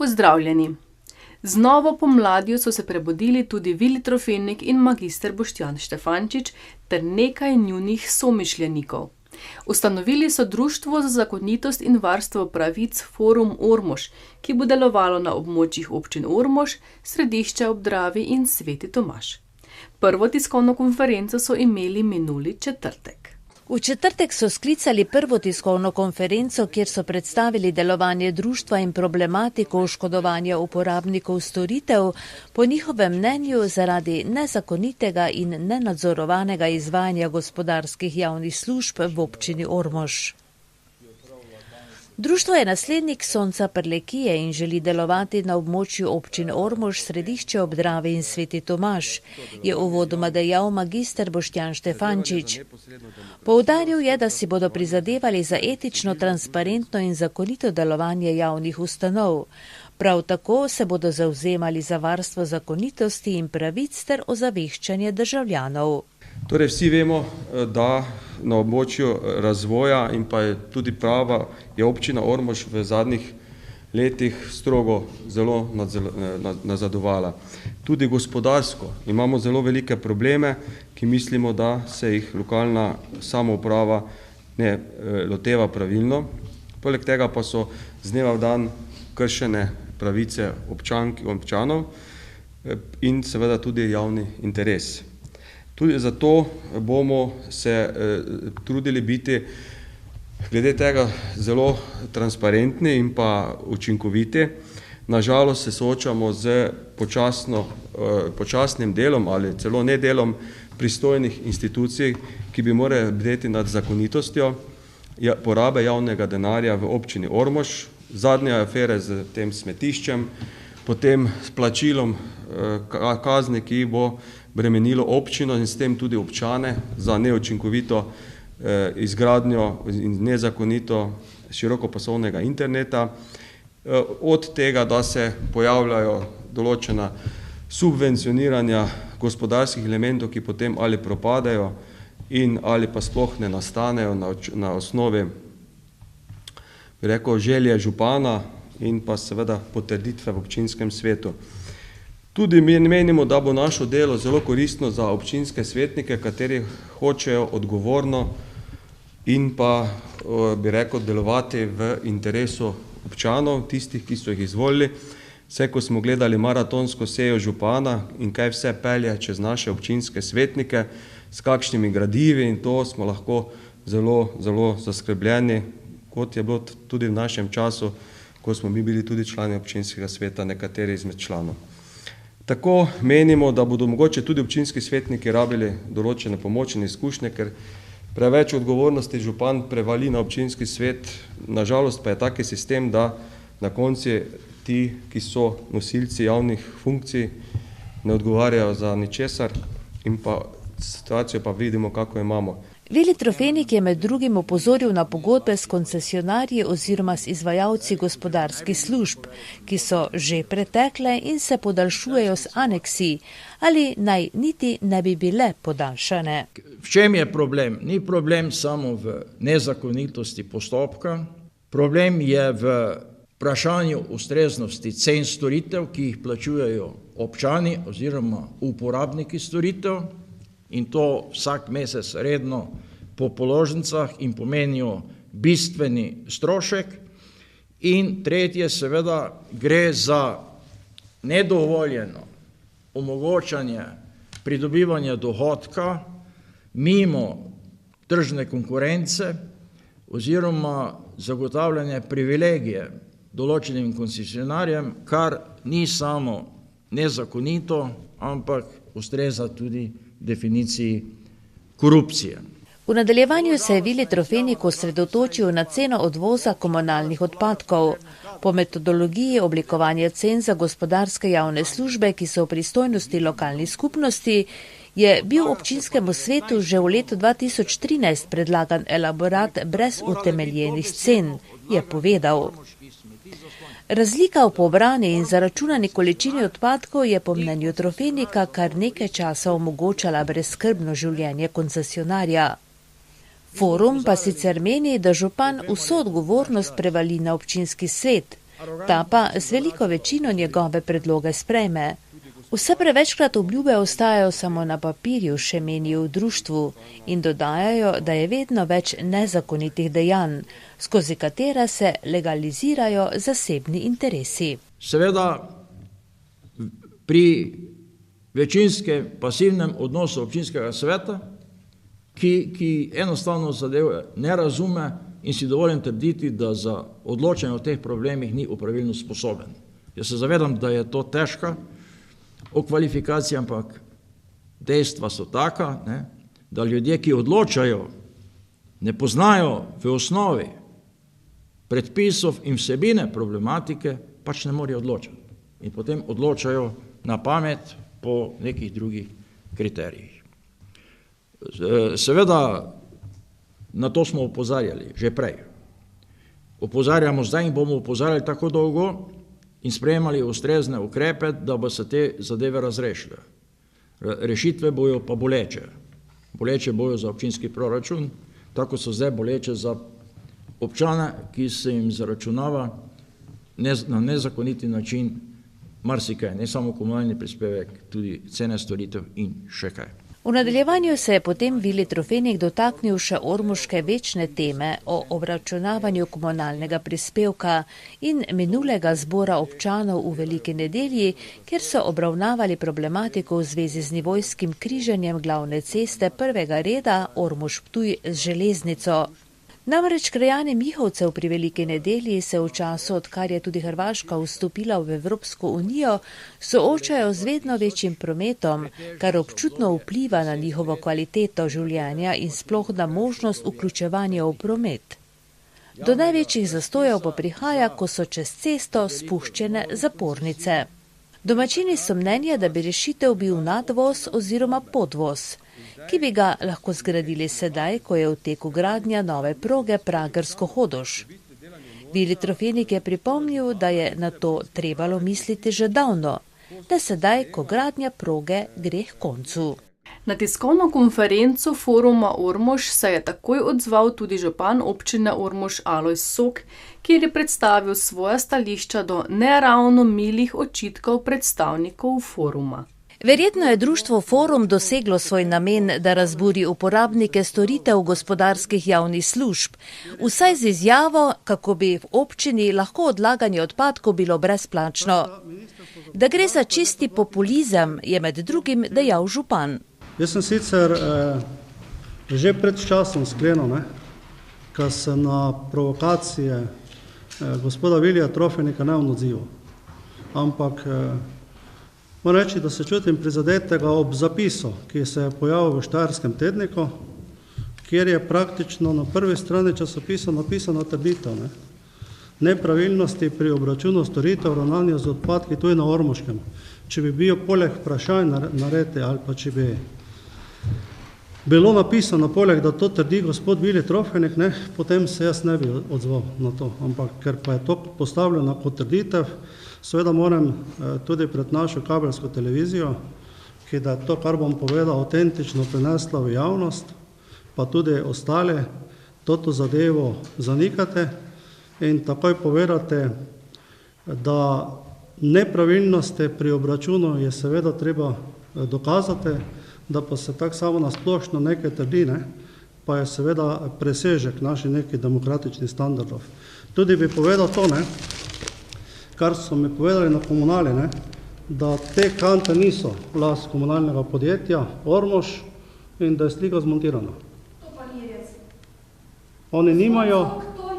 Pozdravljeni. Z novo pomladjo so se prebudili tudi Vili Trofenik in magister Boštjan Štefančič ter nekaj njunih somišljenikov. Ustanovili so Društvo za zakonitost in varstvo pravic Forum Ormož, ki bo delovalo na območjih občin Ormož, Središče ob Dravi in Sveti Tomaž. Prvo tiskovno konferenco so imeli minuli četrtek. V četrtek so sklicali prvo tiskovno konferenco, kjer so predstavili delovanje društva in problematiko oškodovanja uporabnikov storitev, po njihovem mnenju zaradi nezakonitega in nenadzorovanega izvajanja gospodarskih javnih služb v občini Ormož. Društvo je naslednik Sonca Prlekije in želi delovati na območju občin Ormož, Središče ob Dravi in Sveti Tomaž, je uvodoma dejal magister Boštjan Štefančič. Poudaril je, da si bodo prizadevali za etično, transparentno in zakonito delovanje javnih ustanov. Prav tako se bodo zavzemali za varstvo zakonitosti in pravic ter ozaveščanje državljanov. Torej vsi vemo, da na območju razvoja in pa tudi prava je občina Ormož v zadnjih letih strogo zelo nazadovala. Tudi gospodarsko imamo zelo velike probleme, ki mislimo, da se jih lokalna samouprava ne loteva pravilno. Poleg tega pa so z dneva v dan kršene pravice občank in občanov in seveda tudi javni interes. Tudi zato bomo se trudili biti glede tega zelo transparentni in pa učinkoviti. Nažalost se soočamo z počasnim delom ali celo nedelom pristojnih institucij, ki bi morali bdeti nad zakonitostjo porabe javnega denarja v občini Ormož, zadnje afere z tem smetiščem, potem s plačilom kazni, ki bo bremenilo občino in s tem tudi občane za neučinkovito izgradnjo in nezakonito širokopasovnega interneta, od tega, da se pojavljajo določena subvencioniranja gospodarskih elementov, ki potem ali propadajo in ali pa sploh ne nastanejo na osnovi, bi rekel, želje župana in pa seveda potrditve v občinskem svetu. Tudi mi menimo, da bo naše delo zelo koristno za občinske svetnike, kateri hočejo odgovorno in pa, bi rekel, delovati v interesu občanov, tistih, ki so jih izvolili. Vse, ko smo gledali maratonsko sejo župana in kaj vse pelje čez naše občinske svetnike, s kakšnimi gradivi, in to smo lahko zelo, zelo zaskrbljeni, kot je bilo tudi v našem času, ko smo mi bili tudi člani občinskega sveta, nekateri izmed članov. Tako menimo, da bodo mogoče tudi občinski svetniki rabili določene pomoč in izkušnje, ker preveč odgovornosti župan prevali na občinski svet. Nažalost pa je taki sistem, da na konci ti, ki so nosilci javnih funkcij, ne odgovarjajo za ničesar in pa situacijo pa vidimo, kako imamo. Vili Trofenik je med drugim opozoril na pogodbe s koncesionarji oziroma s izvajalci gospodarskih služb, ki so že pretekle in se podaljšujejo s aneksi, ali naj niti ne bi bile podaljšane. V čem je problem? Ni problem samo v nezakonitosti postopka, problem je v vprašanju ustreznosti cen storitev, ki jih plačujejo občani oziroma uporabniki storitev, in to vsak mesec redno po položnicah in pomenijo bistveni strošek. In tretje, seveda, gre za nedovoljeno omogočanje pridobivanja dohodka mimo tržne konkurence oziroma zagotavljanje privilegije določenim koncesionarjem, kar ni samo nezakonito, ampak ustreza tudi definiciji korupcije. V nadaljevanju se je Vili Trofenik osredotočil na ceno odvoza komunalnih odpadkov. Po metodologiji oblikovanja cen za gospodarske javne službe, ki so v pristojnosti lokalnih skupnosti, je bil občinskemu svetu že v letu 2013 predlagan elaborat brez utemeljenih cen, je povedal. Razlika v pobrani in zaračunani količini odpadkov je po mnenju Trofenika kar nekaj časa omogočala brezskrbno življenje koncesionarja. Forum pa sicer meni, da župan vso odgovornost prevali na občinski svet. Ta pa z veliko večino njegove predloge sprejme. Vse prevečkrat obljube ostajajo samo na papirju, še menijo v društvu, in dodajajo, da je vedno več nezakonitih dejanj, skozi katera se legalizirajo zasebni interesi. Seveda pri večinskem pasivnem odnosu občinskega sveta, ki enostavno zadeve ne razume in si dovolim trditi, da za odločanje o teh problemih ni opravilno sposoben. Jaz se zavedam, da je to težka o kvalifikacije, ampak dejstva so taka, da ljudje, ki odločajo, ne poznajo v osnovi predpisov in vsebine problematike, pač ne morejo odločati. In potem odločajo na pamet po nekih drugih kriterijih. Seveda, na to smo opozarjali že prej. Opozarjamo zdaj in bomo opozarjali tako dolgo in sprejemali ustrezne ukrepe, da bo se te zadeve razrešile. Rešitve bojo pa boleče. Boleče bojo za občinski proračun, tako so zdaj boleče za občane, ki se jim zaračunava na nezakoniti način marsikaj, ne samo komunalni prispevek, tudi cene storitev in še kaj. V nadaljevanju se je potem Vili Trofenik dotaknil še ormoške večne teme o obračunavanju komunalnega prispevka in minulega zbora občanov v Veliki nedelji, kjer so obravnavali problematiko v zvezi z nivojskim križanjem glavne ceste prvega reda Ormož-Ptuj z železnico. Namreč krajani Mihovcev pri Veliki nedelji se v času, odkar je tudi Hrvaška vstopila v Evropsko unijo, soočajo z vedno večjim prometom, kar občutno vpliva na njihovo kvaliteto življenja in sploh na možnost vključevanja v promet. Do največjih zastojev pa prihaja, ko so čez cesto spuščene zapornice. Domačini so mnenja, da bi rešitev bil nadvoz oziroma podvoz, ki bi ga lahko zgradili sedaj, ko je v teku gradnja nove proge Pragersko-Hodoš. Vili Trofenik je pripomnil, da je na to trebalo misliti že davno, da sedaj, ko gradnja proge gre k koncu. Na tiskovno konferenco foruma Ormož se je takoj odzval tudi župan občine Ormož Alojz Sok, kjer je predstavil svoja stališča do neravno milih očitkov predstavnikov foruma. Verjetno je društvo Forum doseglo svoj namen, da razburi uporabnike storitev gospodarskih javnih služb, vsaj z izjavo, kako bi v občini lahko odlaganje odpadkov bilo brezplačno. Da gre za čisti populizem, je med drugim dejal župan. Jaz sem sicer že pred časom sklenil, ko se na provokacije gospoda Vilija Trofenika ne odzival, ampak moram reči, da se čutim prizadetega ob zapisu, ki se je pojavil v Štajerskem tedniku, kjer je praktično na prvi strani časopisa napisana trditev nepravilnosti pri obračunu storitev ravnanja z odpadki tudi na Ormoškem. Če bi bil poleg vprašanj naredi ali pa če bi bilo napisano poleg, da to trdi gospod Vili Trofenik, potem se jaz ne bi odzval na to. Ampak ker pa je to postavljeno kot trditev, seveda moram tudi pred našo kabelsko televizijo, ki da je to, kar bom povedal, avtentično prenesla v javnost, pa tudi ostale, to zadevo zanikate in takoj povedate, da nepravilnosti pri obračunu je seveda treba dokazati, da pa se tako samo nasplošno nekaj trdi, pa je seveda presežek naših nekih demokratičnih standardov. Tudi bi povedal to, kar so mi povedali na komunali, da te kante niso last komunalnega podjetja Ormož in da je slika zmontirana. To pa ni res.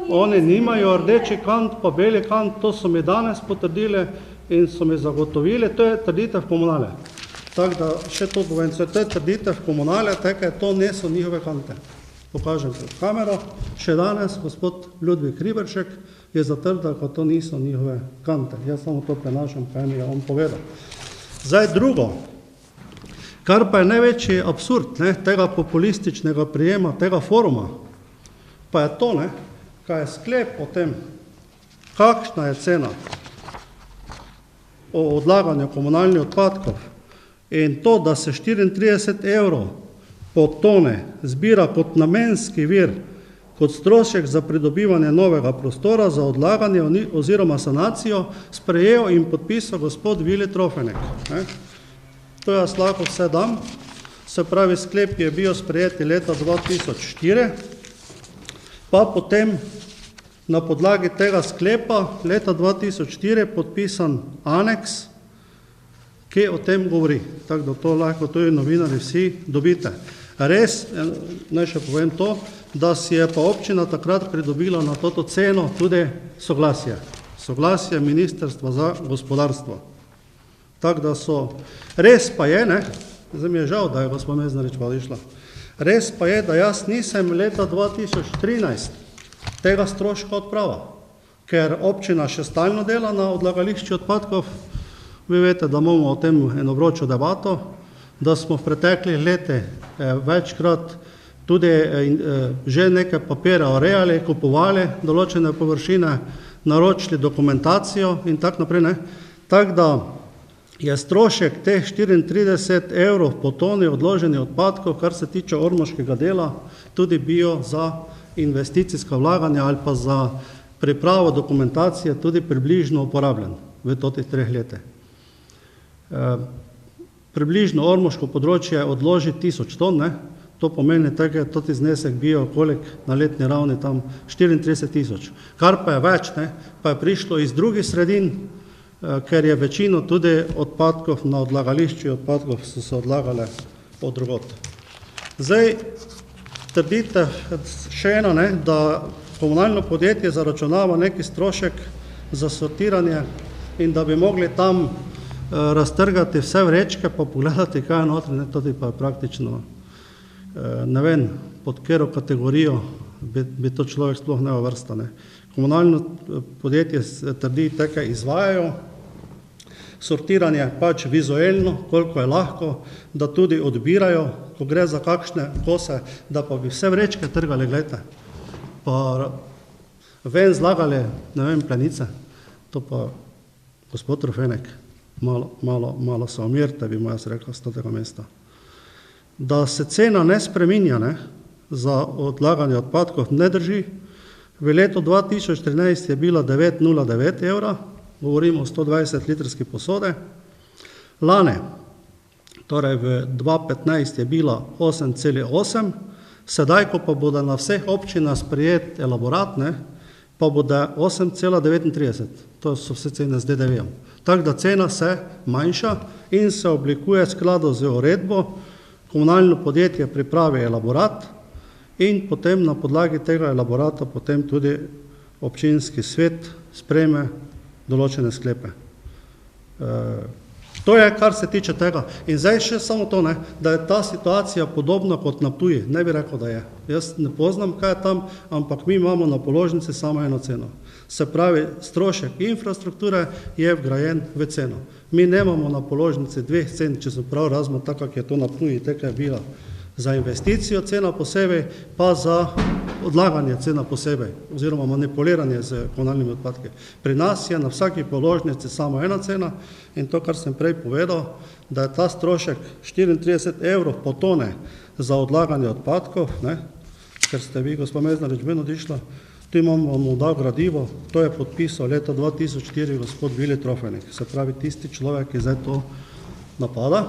Oni nimajo rdeči kant pa beli kant, to so mi danes potrdili in so mi zagotovili, to je trditev komunale. Tako da še to povem, to je trditev komunale, tako to niso njihove kante. Pokažem pred kamero, še danes gospod Ludvik Riberšek je zatrdil, da to niso njihove kante. Jaz samo to prenašam, kaj mi je on povedal. Zdaj drugo, kar pa je največji absurd tega populističnega prijema, tega foruma, pa je to, kaj je sklep o tem, kakšna je cena o odlaganju komunalnih odpadkov in to, da se 34 € po tone zbira kot namenski vir kot strošek za pridobivanje novega prostora za odlaganje oziroma sanacijo sprejel in podpisal gospod Vili Trofenik. To jaz lahko vse dam, se pravi sklep je bil sprejeti leta 2004, pa potem na podlagi tega sklepa leta 2004 podpisan aneks, ki o tem govori. Tako da to lahko tudi novinari vsi dobite. Res, naj še povem to, da si je pa občina takrat pridobila na toto ceno tudi soglasje. Soglasje Ministrstva za gospodarstvo. Tako da so, res pa je, zdaj mi je žal, da je gospod Meznarič pa išla, res pa je, da jaz nisem leta 2013 tega stroška odprava, ker občina še stalno dela na odlagališču odpadkov. Vi veste, da imamo o tem eno vročo debato, da smo v preteklih letih večkrat tudi že neke papire urejali, kupovali določene površine, naročili dokumentacijo in tako naprej. Tako da je strošek teh 34 € po toni odloženih odpadkov, kar se tiče ormoškega dela, tudi bil za investicijska vlaganja ali pa za pripravo dokumentacije tudi približno uporabljen v totih 3 letih. Približno ormoško področje odloži 1000 ton, to pomeni, da je toti znesek bil kolik na letni ravni tam 34 000. Kar pa je več, pa je prišlo iz drugih sredin, ker je večino tudi odpadkov na odlagališču odpadkov so se odlagale od drugot. Zdaj, trdite še eno, da komunalno podjetje zaračunava neki strošek za sortiranje in da bi mogli tam raztrgati vse vrečke pa pogledati, kaj je notri, tudi pa praktično, ne vem, pod katero kategorijo bi to človek sploh ne uvrsta. Komunalno podjetje trdi, teke izvajajo sortiranje pač vizualno, koliko je lahko, da tudi odbirajo, ko gre za kakšne kose, da pa bi vse vrečke trgali, gledajte, pa ven zlagali, ne vem, plenice, to pa gospod Trofenik, malo se umirite, bi mu jaz rekel, z tega mesta. Da se cena ne spreminja, za odlaganje odpadkov ne drži. V letu 2013 je bila 9,09 €, govorimo o 120 litrski posode. Lani, torej v 2015 je bila 8,8, sedaj, ko pa bodo na vseh občinah sprejet elaborat, pa bodo 8,39, to so vse cene z DDV-jem. Tako da cena se manjša in se oblikuje skladno z uredbo, komunalno podjetje pripravi elaborat in potem na podlagi tega elaborata potem tudi občinski svet sprejme določene sklepe. To je, kar se tiče tega. In zdaj še samo to, da je ta situacija podobna kot na Ptuju. Ne bi rekel, da je. Jaz ne poznam, kaj je tam, ampak mi imamo na položnici samo eno ceno. Se pravi, strošek infrastrukture je vgrajen v ceno. Mi nemamo na položnici 2 cen, če sem prav razumel, tako je to na Ptuju, teka je bila za investicijo cena posebej, pa za odlaganje cena posebej, oziroma manipuliranje z komunalnimi odpadki. Pri nas je na vsaki položnici samo ena cena in to, kar sem prej povedal, da je ta strošek 34 € po tone za odlaganje odpadkov, ker ste vi, gospod Meznarič, ven odišla, tu imamo vam dal gradivo, to je podpisal leta 2004 gospod Vili Trofenik, se pravi tisti človek, ki zdaj to napada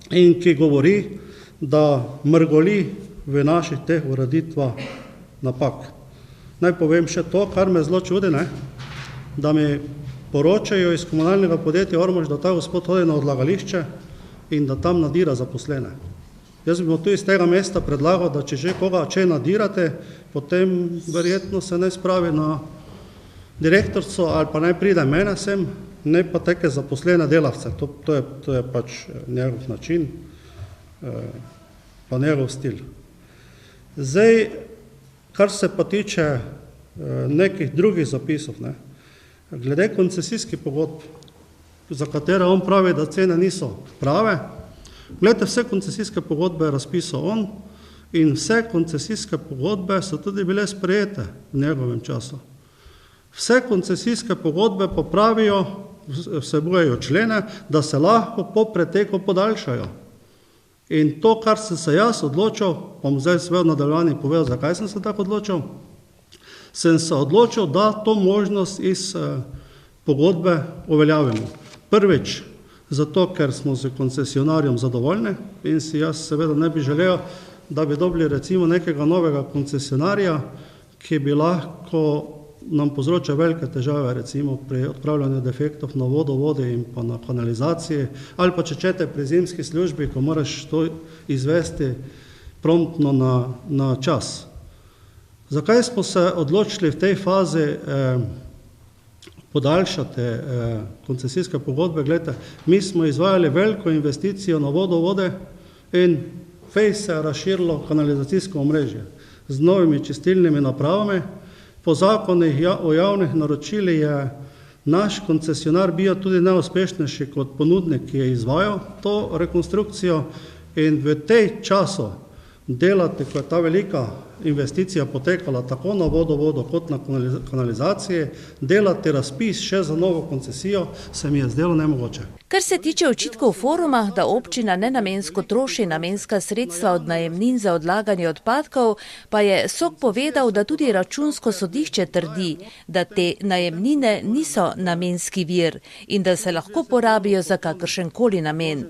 in ki govori, da mrgoli v naših teh ureditvah napak. Naj povem še to, kar me zelo čudi, da mi poročajo iz komunalnega podjetja Ormož, da ta gospod hodi na odlagališče in da tam nadira zaposlene. Jaz bi mu tu iz tega mesta predlagal, da če že koga nadirate, potem verjetno se ne spravi na direktorco ali pa naj pride mene sem, ne pa teke zaposlene delavce. To je pač njegov način, pa njegov stil. Zdaj, kar se pa tiče nekih drugih zapisov, glede koncesijskih pogodb, za katere on pravi, da cene niso prave, gledajte, vse koncesijske pogodbe je razpisal on in vse koncesijske pogodbe so tudi bile sprejete v njegovem času. Vse koncesijske pogodbe pa pravijo, vsebujejo člene, da se lahko po preteku podaljšajo. In to, kar sem se jaz odločil, bom zdaj v nadaljevanju povedal, zakaj sem se tako odločil, sem se odločil, da to možnost iz pogodbe uveljavimo. Prvič, zato, ker smo z koncesionarjem zadovoljni in si jaz seveda ne bi želel, da bi dobili recimo nekega novega koncesionarja, ki bi lahko nam povzroča velike težave recimo pri odpravljanju defektov na vodovodi in pa na kanalizaciji, ali pa če čete pri zimski službi, ko moraš to izvesti promptno na čas. Zakaj smo se odločili v tej fazi podaljšati koncesijske pogodbe? Glejte, mi smo izvajali veliko investicijo na vodovode in fej se je razširilo kanalizacijsko omrežje z novimi čistilnimi napravami. Po zakonih o javnih naročilih je naš koncesionar bil tudi neuspešnejši kot ponudnik, ki je izvajal to rekonstrukcijo, in v tej času delati, ko je ta velika investicija potekala tako na vodovodu kot na kanalizaciji, delati razpis še za novo koncesijo, se mi je zdelo nemogoče. Kar se tiče očitkov foruma, da občina nenamensko troši namenska sredstva od najemnin za odlaganje odpadkov, pa je SOK povedal, da tudi Računsko sodišče trdi, da te najemnine niso namenski vir in da se lahko porabijo za kakršenkoli namen.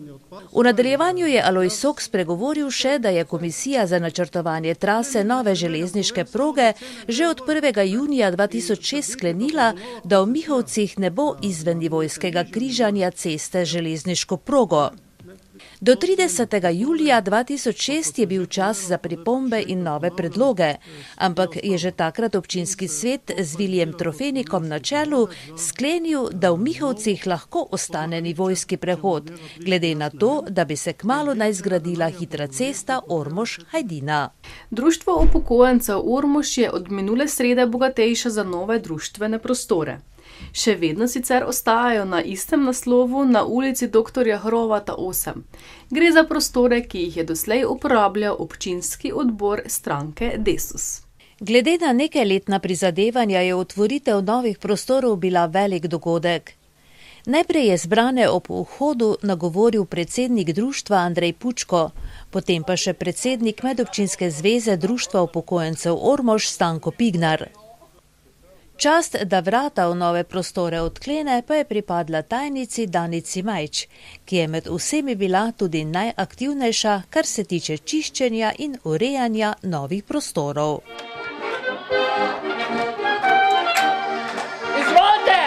V nadaljevanju je Alojz SOK spregovoril še, da je Komisija za načrtovanje trase nove železniške proge že od 1. junija 2006 sklenila, da v Mihovcih ne bo izvennivojskega križanja ceste z železniško progo. Do 30. julija 2006 je bil čas za pripombe in nove predloge, ampak je že takrat občinski svet z Vilijem Trofenikom na čelu sklenil, da v Mihovcih lahko ostane nivojski prehod, glede na to, da bi se kmalu naj zgradila hitra cesta Ormož-Hajdina. Društvo upokojencev Ormož je od minule srede bogatejše za nove društvene prostore. Še vedno sicer ostajajo na istem naslovu na ulici dr. Hrovata 8. Gre za prostore, ki jih je doslej uporabljal občinski odbor stranke Desus. Glede na nekajletna prizadevanja je otvoritev novih prostorov bila velik dogodek. Najprej je zbrane ob vhodu nagovoril predsednik društva Andrej Pučko, potem pa še predsednik Medobčinske zveze Društva upokojencev Ormož Stanko Pignar. Čast, da vrata v nove prostore odklene, pa je pripadla tajnici Danici Majč, ki je med vsemi bila tudi najaktivnejša, kar se tiče čiščenja in urejanja novih prostorov. Izvolite!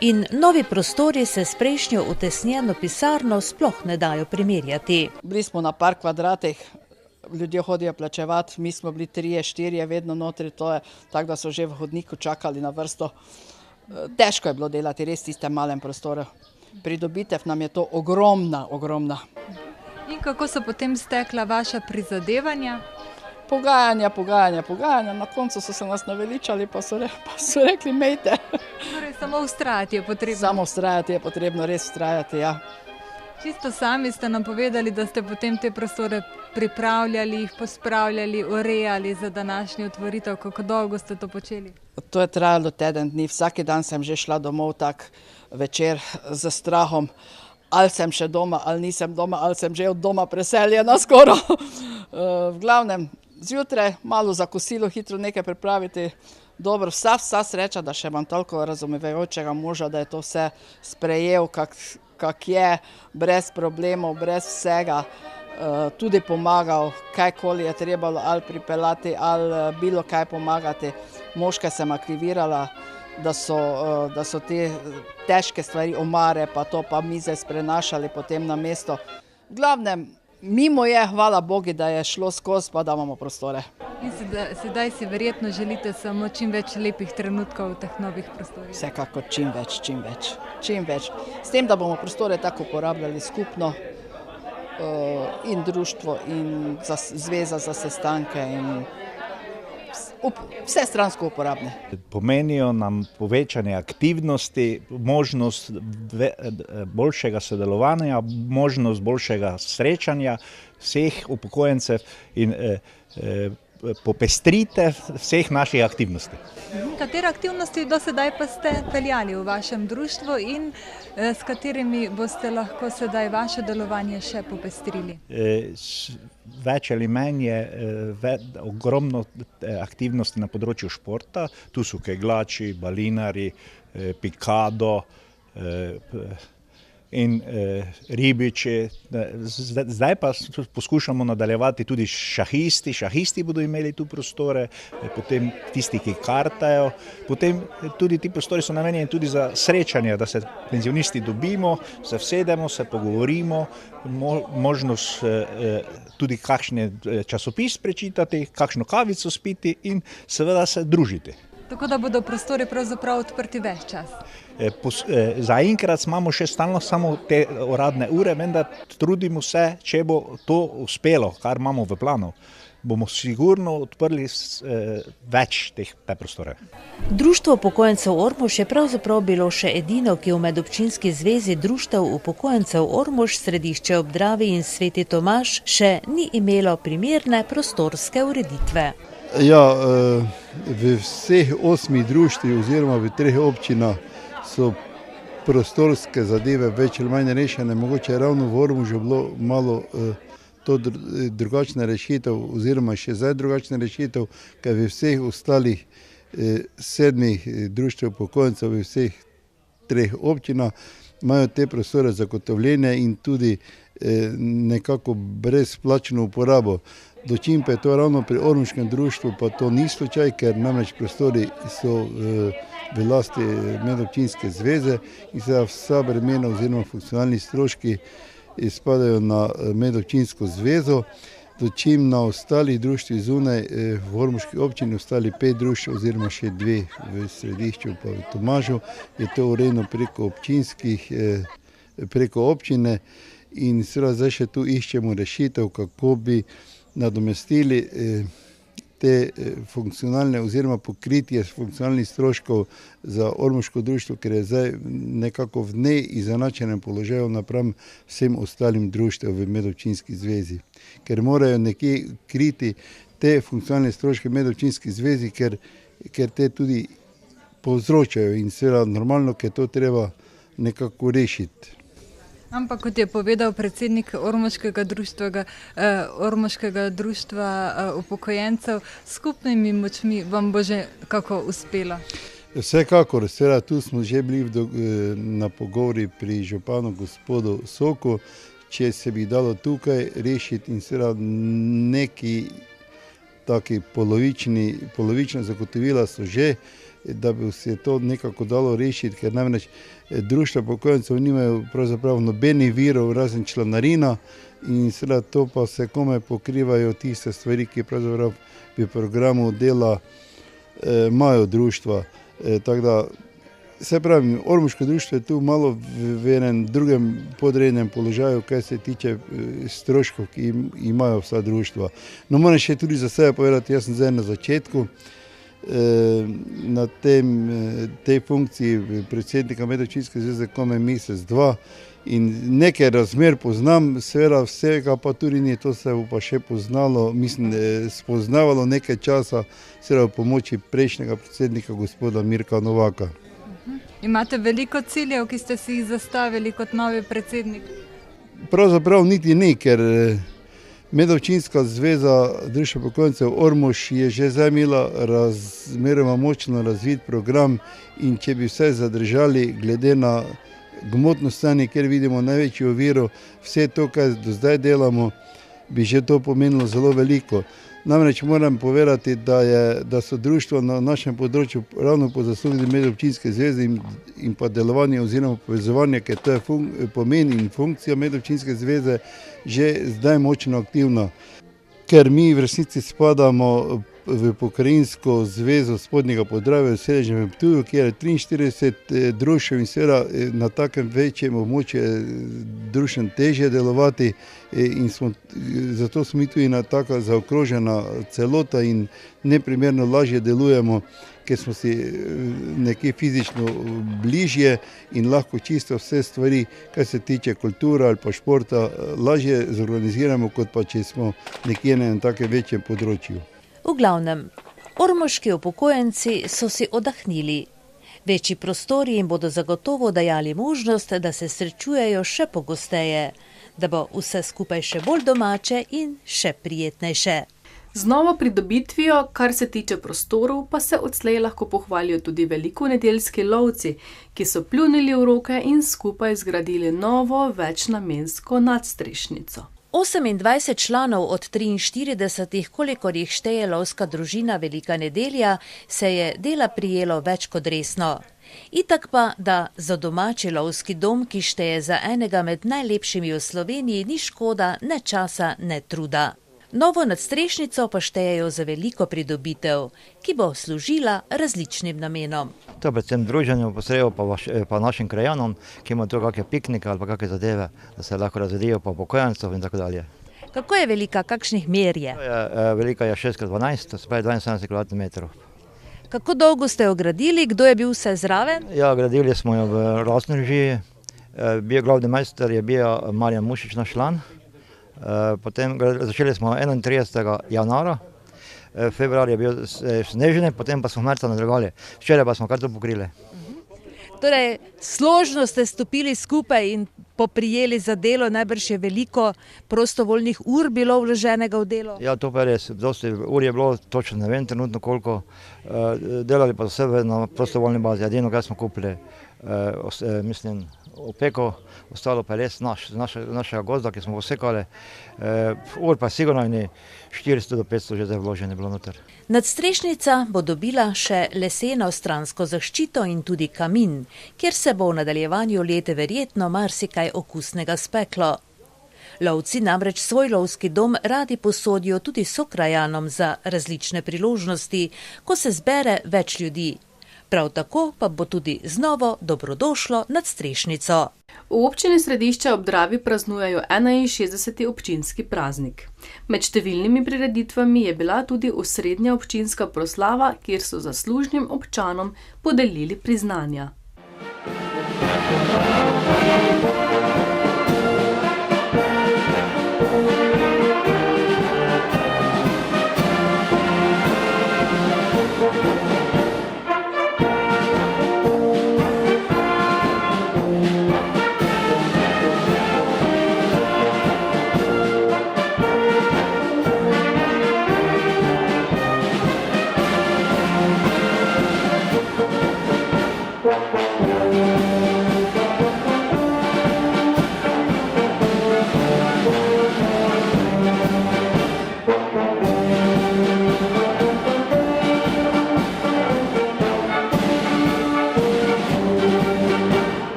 In novi prostori se s prejšnjo utesnjeno pisarno sploh ne dajo primerjati. Bili smo na par kvadratih, ljudje hodijo plačevati, mi smo bili 3-4 vedno notri, to je tako, da so že v hodniku čakali na vrsto. Težko je bilo delati res tiste malem prostoru. Pridobitev nam je to ogromna. In kako so potem stekla vaša prizadevanja? Pogajanja, na koncu so se nas naveličali, pa so rekli, mejte. Torej, samo vztrajati je potrebno. Samo vztrajati je potrebno, res vztrajati, ja. Čisto sami ste nam povedali, da ste potem te prostore pripravljali, jih pospravljali, urejali za današnjo otvoritev. Kako dolgo ste to počeli? To je trajalo teden dni, vsak dan sem že šla domov tak večer z strahom, ali sem še doma, ali nisem doma, ali sem že od doma preseljena skoro. V glavnem, zjutraj malo za kosilo, hitro nekaj pripraviti. Dobro, vsa sreča, da še imam toliko razumevajočega moža, da je to vse sprejel, kak je, brez problemov, brez vsega, tudi pomagal, kajkoli je trebalo ali pripeljati, ali bilo kaj pomagati. Moške sem aktivirala, da so te težke stvari, omare pa to, pa mize sprenašali potem na mesto. V glavnem, mimo je, hvala Bogu, da je šlo skozi, pa da imamo prostore. In sedaj si verjetno želite samo čim več lepih trenutkov v teh novih prostorih. Vsekakor čim več. S tem, da bomo prostore tako uporabljali skupno, in društvo, in zveza za sestanke, in vse stransko uporabne. Pomenijo nam povečanje aktivnosti, možnost boljšega sodelovanja, možnost boljšega srečanja vseh upokojencev in popestritev vseh naših aktivnosti. Katere aktivnosti do sedaj pa ste peljali v vašem društvu in s katerimi boste lahko sedaj vaše delovanje še popestrili? Več ali manj je ogromno aktivnosti na področju športa. Tu so kegljači, balinari, pikado in ribiči. Zdaj pa poskušamo nadaljevati tudi šahisti. Šahisti bodo imeli tu prostore, potem tisti, ki kartajo. Potem tudi ti prostori so namenjeni tudi za srečanje, da se penzionisti dobimo, se vsedemo, se pogovorimo, možnost tudi kakšen časopis prečitati, kakšno kavico spiti in seveda se družiti. Tako da bodo prostori pravzaprav odprti ves čas. Zaenkrat imamo še stalno samo te uradne ure, vendar trudimo se, če bo to uspelo, kar imamo v planu, bomo sigurno odprli več te prostore. Društvo upokojencev Ormož je pravzaprav bilo še edino, ki v medobčinski zvezi društev upokojencev Ormož, Središče ob Dravi in Sveti Tomaž še ni imelo primerne prostorske ureditve. Ja, v vseh 8 društvih oziroma v 3 občinah so prostorske zadeve več ali manj rešene. Mogoče ravno v Ormožu bilo malo to drugačna rešitev oziroma še zdaj drugačna rešitev, ker v vseh ostalih 7 društev upokojencev v vseh 3 občinah imajo te prostore zagotovljene in tudi nekako brezplačno uporabo. Dočim pa je to ravno pri ormoškem društvu, pa to ni slučaj, ker namreč prostori so v lasti medobčinske zveze in vsa bremena oziroma funkcionalni stroški spadajo na medobčinsko zvezo. Dočim na ostalih društvih zunaj v ormoški občini, ostali 5 društv oziroma še 2 v Središču pa v Tomažu, je to urejeno preko občine in seveda zdaj še tu iščemo rešitev, kako bi nadomestili te funkcionalne oziroma pokritje funkcionalnih stroškov za ormoško društvo, ker je zdaj nekako v neizenačenem položaju napram vsem ostalim društvom v medobčinski zvezi. Ker morajo nekje kriti te funkcionalne stroške medobčinski zvezi, ker te tudi povzročajo in seveda normalno, ker to treba nekako rešiti. Ampak kot je povedal predsednik Ormoškega društva upokojencev, skupnimi močmi vam bo že kako uspelo? Vsekakor, seveda tu smo že bili na pogovori pri županu gospodu Soku, če se bi dalo tukaj rešiti in seveda neki taki polovična zagotovila so že, da bi se to nekako dalo rešiti, ker namreč društva upokojencev nimajo pravzaprav nobenih virov razen članarina in seveda to pa se komaj pokrivajo tiste stvari, ki pravzaprav v programu dela imajo društva. Tako da, se pravi, ormoško društvo je tu malo v enem drugem podrejenem položaju, kaj se tiče stroškov, ki imajo vsa društva. No, moram še tudi za sebe povedati, jaz sem zdaj na začetku, na tej funkciji predsednika medobčinske zveze komaj mesec, 2 in nekaj razmer poznam, seveda vsega pa tudi ni, to se bo pa še poznalo, mislim, spoznavalo nekaj časa, seveda v pomoči prejšnjega predsednika gospoda Mirka Novaka. Imate veliko ciljev, ki ste si jih zastavili kot novi predsednik? Pravzaprav niti ni, ker Medobčinska zveza društva upokojencev Ormož je že zdaj imela razmeroma močno razvit program in če bi vse zadržali glede na gmotno stanje, kjer vidimo največjo oviro, vse to, kar do zdaj delamo, bi že to pomenilo zelo veliko. Namreč moram povedati, da so društva na našem področju ravno po zaslugi medobčinske zveze in pa delovanje oziroma povezovanje, ker to je pomen in funkcija medobčinske zveze, že zdaj močno aktivna. Ker mi v resnici spadamo v pokrajinsko zvezo Spodnjega Podravja v sedežnem v Ptuju, kjer je 43 društev in seveda na takem večjem območju društev težje delovati in zato smo mi tudi taka zaokrožena celota in neprimerno lažje delujemo, ker smo si nekje fizično bližje in lahko čisto vse stvari, kar se tiče kulture ali pa športa, lažje zorganiziramo, kot pa če smo nekje na takem večjem področju. V glavnem, ormoški upokojenci so si oddahnili. Večji prostori jim bodo zagotovo dajali možnost, da se srečujejo še pogosteje, da bo vse skupaj še bolj domače in še prijetnejše. Z novo pridobitvijo, kar se tiče prostorov, pa se odslej lahko pohvalijo tudi velikonedeljski lovci, ki so pljunili v roke in skupaj zgradili novo večnamensko nadstrešnico. 28 članov od 43, kolikor jih šteje lovska družina Velika nedelja, se je dela prijelo več kot resno. Itak pa, da za domači lovski dom, ki šteje za enega med najlepšimi v Sloveniji, ni škoda ne časa, ne truda. Novo nadstrešnico pa štejejo za veliko pridobitev, ki bo služila različnim namenom. To predvsem druženju posrejo pa našim krajanom, ki imajo tu kakšne piknike ali pa kakšne zadeve, da se lahko razvedijo pa upokojencev in tako dalje. Kako je velika, kakšnih mer je? Velika je 6x12, to se pravi 72 kvadratnih. Kako dolgo ste jo gradili, kdo je bil vse zraven? Ja, gradili smo jo v lastni režiji. Glavni majster je bil Marjan Mušič, naš član. Potem začeli smo 31. januara, februar je bil snežni, potem pa smo marca nadaljevala. Včeraj pa smo kar to pokrili. Torej, složno ste stopili skupaj in poprijeli za delo, najbrž je veliko prostovoljnih ur bilo vloženega v delo? Ja, to pa je res, dosti ur je bilo, točno ne vem trenutno koliko, delali pa vse na prostovoljni bazi, edino kaj smo kupili, mislim, opeko, ostalo pa je res našega gozda, ki smo posekali, ur pa sigurno 400 do 500 že zdaj vložene bilo noter. Nadstrešnica bo dobila še leseno stransko zaščito in tudi kamin, kjer se bo v nadaljevanju leta verjetno marsikaj okusnega speklo. Lovci namreč svoj lovski dom radi posodijo tudi sokrajanom za različne priložnosti, ko se zbere več ljudi. Prav tako pa bo tudi z novo dobrodošlo nadstrešnico. V občini Središče ob Dravi praznujejo 61. občinski praznik. Med številnimi prireditvami je bila tudi osrednja občinska proslava, kjer so zaslužnim občanom podelili priznanja.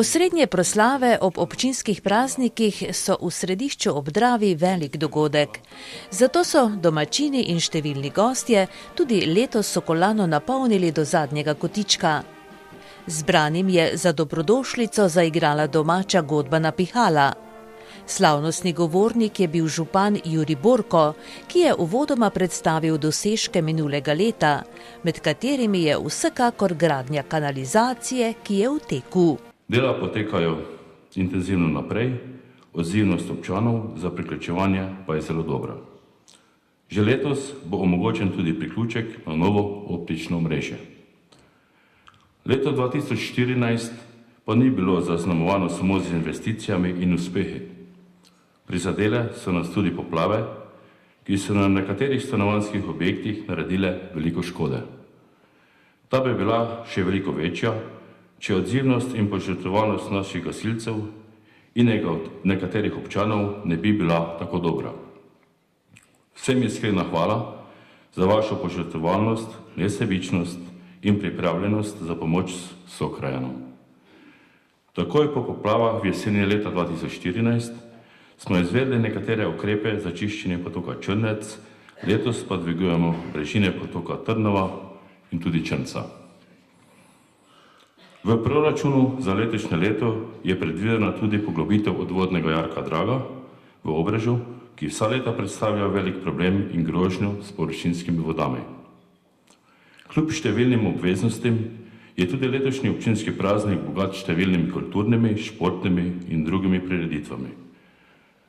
Osrednje proslave ob občinskih praznikih so v središču ob Dravi velik dogodek. Zato so domačini in številni gostje tudi letos Sokolano napolnili do zadnjega kotička. Zbranim je za dobrodošlico zaigrala domača godbana pihala. Slavnostni govornik je bil župan Jurij Borko, ki je uvodoma predstavil dosežke minulega leta, med katerimi je vsekakor gradnja kanalizacije, ki je v teku. Dela potekajo intenzivno naprej, odzivnost občanov za priključevanje pa je zelo dobra. Že letos bo omogočen tudi priključek na novo optično omrežje. Leto 2014 pa ni bilo zaznamovano samo z investicijami in uspehi. Prizadele so nas tudi poplave, ki so na nekaterih stanovanjskih objektih naredile veliko škode. Ta bi bila še veliko večja, če odzivnost in požrtvovalnost naših gasilcev in nekaterih občanov ne bi bila tako dobra. Vsem iskrena hvala za vašo požrtvovalnost, nesebičnost in pripravljenost za pomoč sokrajanom. Takoj po poplavah v jeseni leta 2014 smo izvedli nekatere ukrepe za čiščenje potoka Črnec, letos pa dvigujemo brežine potoka Trnova in tudi Črnca. V proračunu za letošnje leto je predvidena tudi poglobitev odvodnega jarka Draga v Obrežju, ki vsa leta predstavlja velik problem in grožnjo s površinskimi vodami. Kljub številnim obveznostim je tudi letošnji občinski praznik bogat številnimi kulturnimi, športnimi in drugimi prireditvami.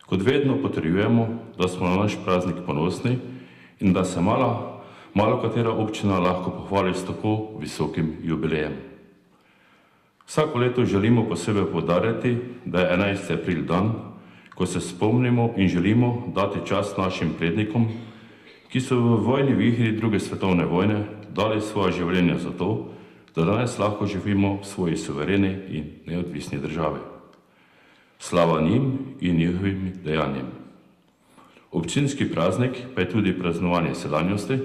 Kot vedno potrjujemo, da smo na naš praznik ponosni in da se malo katera občina lahko pohvali s tako visokim jubilejem. Vsako leto želimo posebej poudarjati, da je 11. april dan, ko se spomnimo in želimo dati čast našim prednikom, ki so v vojni vihri druge svetovne vojne dali svoje življenje za to, da danes lahko živimo v svoji suvereni in neodvisni državi. Slava njim in njihovim dejanjem. Občinski praznik pa je tudi praznovanje sedanjosti,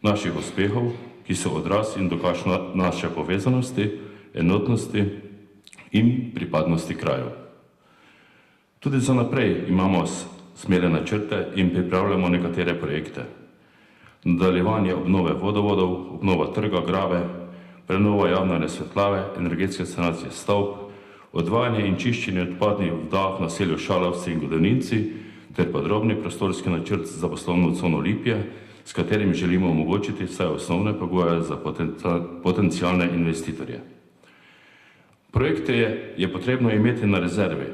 naših uspehov, ki so odraz in dokaz naše povezanosti, enotnosti in pripadnosti kraju. Tudi za naprej imamo smele načrte in pripravljamo nekatere projekte. Nadaljevanje obnove vodovodov, obnova trga Grave, prenova javne razsvetljave, energetske sanacije stavb, odvajanje in čiščenje odpadnih voda v naselju Šalovci in Godeninci ter podrobni prostorski načrt za poslovno cono Lipje, s katerim želimo omogočiti vse osnovne pogoje za potencialne investitorje. Projekte je potrebno imeti na rezervi,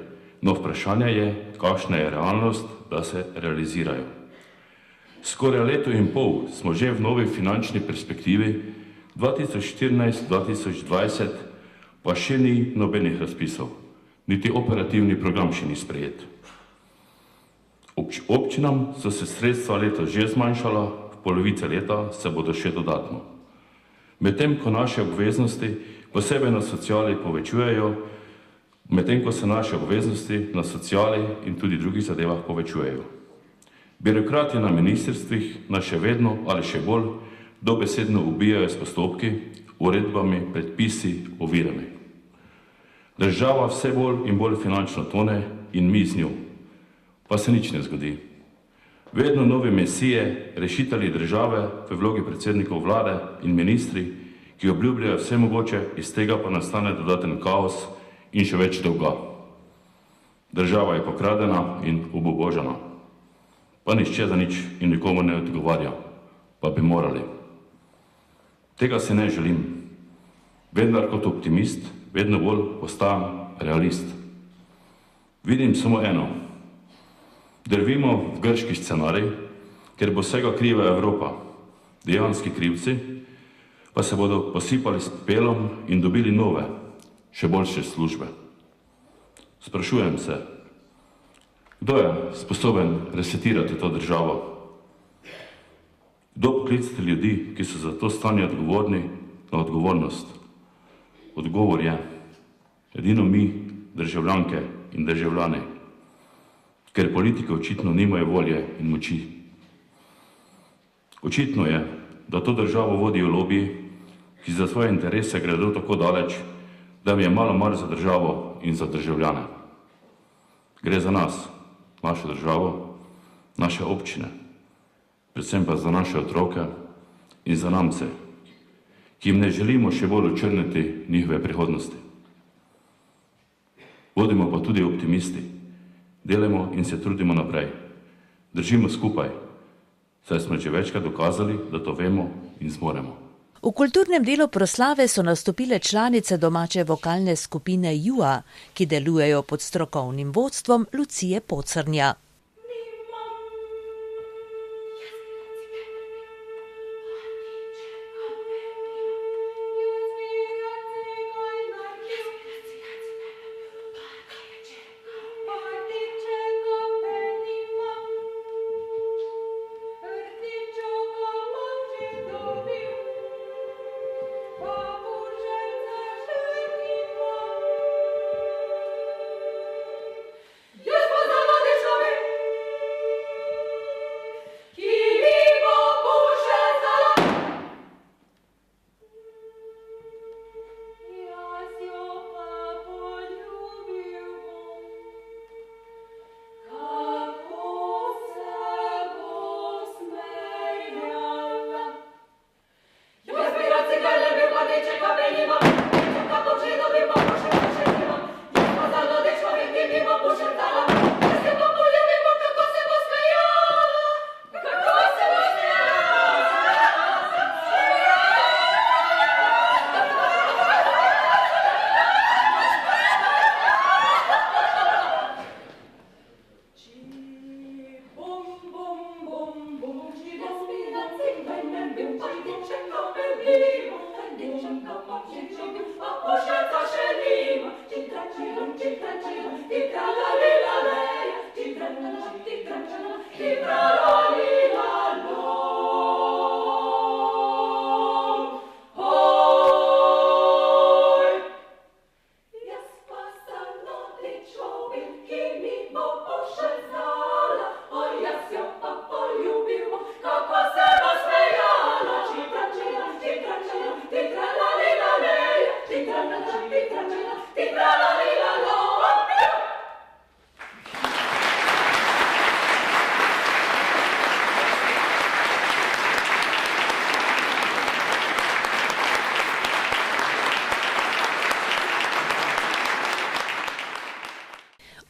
no vprašanje je, kakšna je realnost, da se realizirajo. Skoraj leto in pol smo že v novi finančni perspektivi 2014-2020, pa še ni nobenih razpisov, niti operativni program še ni sprejet. Občinam so se sredstva letos že zmanjšala, v polovici leta se bodo še dodatno. Medtem ko naše obveznosti posebej na sociali povečujejo, medtem ko se naše obveznosti na sociali in tudi drugih zadevah povečujejo. Birokrati na ministrstvih nas še vedno ali še bolj dobesedno ubijajo s postopki, uredbami, predpisi, ovirami. Država vse bolj in bolj finančno tone in mi z njo, pa se nič ne zgodi. Vedno nove mesije, rešitelji države v vlogi predsednikov vlade in ministri, ki obljubljajo vse mogoče, iz tega pa nastane dodaten kaos in še več dolga. Država je pokradena in obubožana, pa nišče za nič in nikomu ne odgovarja, pa bi morali. Tega si ne želim, vendar kot optimist vedno bolj postajam realist. Vidim samo eno. Drvimo v grški scenarij, ker bo vsega kriva Evropa. Dejanski krivci pa se bodo posipali s pepelom in dobili nove, še boljše službe. Sprašujem se, kdo je sposoben resetirati to državo? Kdo poklicati ljudi, ki so za to stanje odgovorni, na odgovornost? Odgovor je edino mi, državljanke in državljani, ker politike očitno nimajo volje in moči. Očitno je, da to državo vodijo lobiji, ki za svoje interese gredo tako daleč, da mi je malo mar za državo in za državljane. Gre za nas, našo državo, naše občine, predvsem pa za naše otroke in zanamce, ki jim ne želimo še bolj očrniti njihove prihodnosti. Bodimo pa tudi optimisti, delajmo in se trudimo naprej. Držimo skupaj, saj smo že večkrat dokazali, da to vemo in zmoremo. V kulturnem delu proslave so nastopile članice domače vokalne skupine Jua, ki delujejo pod strokovnim vodstvom Lucije Pocrnja.